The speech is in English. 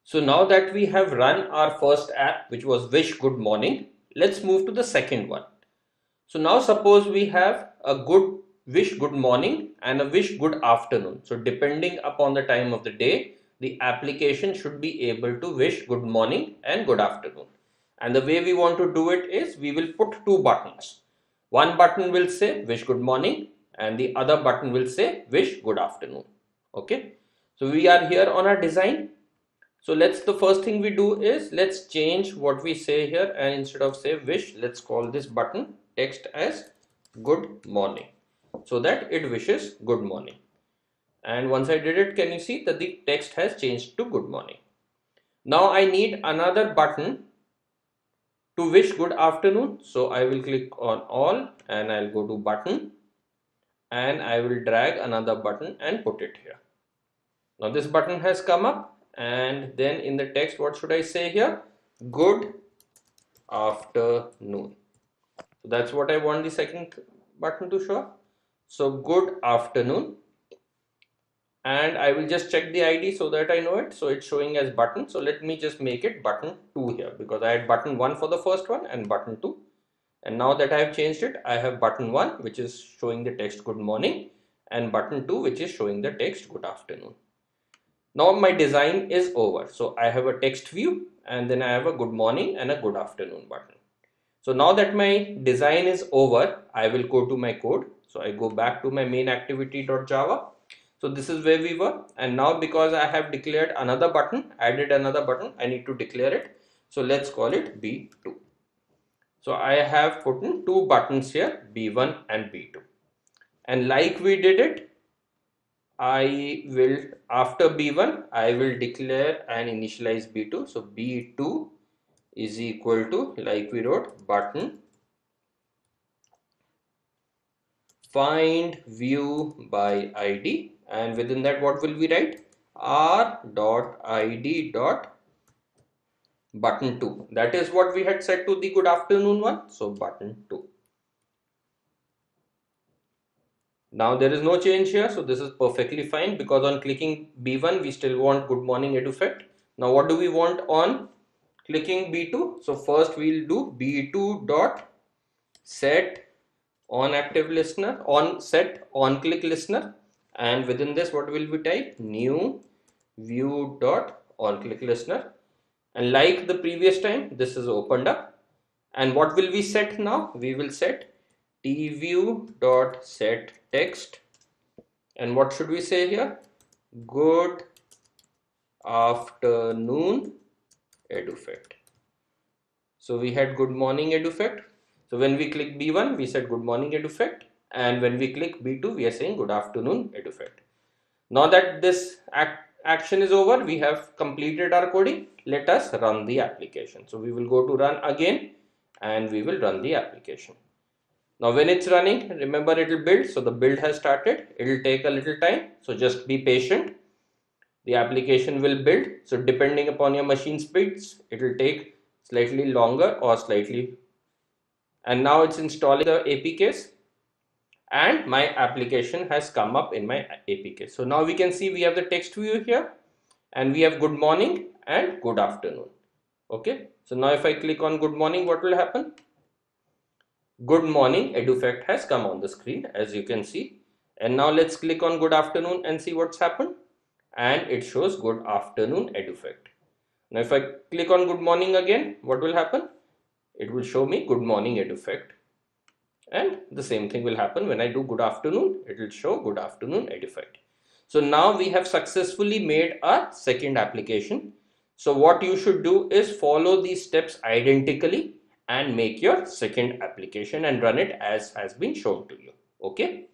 So now that we have run our first app, which was Wish Good Morning, let's move to the second one. So now suppose we have a good wish good morning and a wish good afternoon. So depending upon the time of the day, the application should be able to wish good morning and good afternoon. And the way we want to do it is we will put two buttons. One button will say wish good morning and the other button will say wish good afternoon. Okay. So we are here on our design. So the first thing we do is let's change what we say here, and instead of say wish, let's call this button text as good morning so that it wishes good morning. And once I did it, can you see that the text has changed to good morning? Now I need another button to wish good afternoon. So I will click on all and I'll go to button and I will drag another button and put it here. Now this button has come up. And then in the text, what should I say here? Good afternoon. So that's what I want the second button to show. So good afternoon. And I will just check the ID so that I know it. So it's showing as button. So let me just make it button 2 here, because I had button 1 for the first one and button 2. And now that I have changed it, I have button 1 which is showing the text good morning and button 2 which is showing the text good afternoon. Now my design is over. So I have a text view and then I have a good morning and a good afternoon button. So now that my design is over, I will go to my code. So I go back to my main activity.java. So this is where we were. And now because I have declared another button, added another button, I need to declare it. So let's call it B2. So I have put in two buttons here, B1 and B2. And like we did it, I will, after B1, I will declare and initialize B2. So B2 is equal to, like we wrote, button find view by ID, and within that what will we write? r.id.button2. That is what we had set to the good afternoon one. So button 2. Now there is no change here, so this is perfectly fine, because on clicking B1 we still want good morning Edufect. Now what do we want on clicking B2? So first we'll do B2 dot set on active listener, on set on click listener, and within this what will we type? New view dot on click listener. And like the previous time, this is opened up. And what will we set now? We will set tview.setText, and what should we say here? Good afternoon Edufect. So we had good morning Edufect. So when we click B1, we said good morning Edufect, and when we click B2, we are saying good afternoon Edufect. Now that this action is over, we have completed our coding. Let us run the application. So we will go to run again and we will run the application. Now when it's running, remember it will build. So the build has started. It will take a little time. So just be patient. The application will build. So depending upon your machine speeds, it will take slightly longer or slightly. And now it's installing the APKs. And my application has come up in my APK. So now we can see we have the text view here. And we have good morning and good afternoon. Okay. So now if I click on good morning, what will happen? Good morning Edufect has come on the screen, as you can see. And now let's click on good afternoon and see what's happened. And it shows good afternoon Edufect. Now if I click on good morning again, what will happen? It will show me good morning Edufect. And the same thing will happen when I do good afternoon. It will show good afternoon Edufect. So now we have successfully made our second application. So what you should do is follow these steps identically and make your second application and run it as has been shown to you. Okay.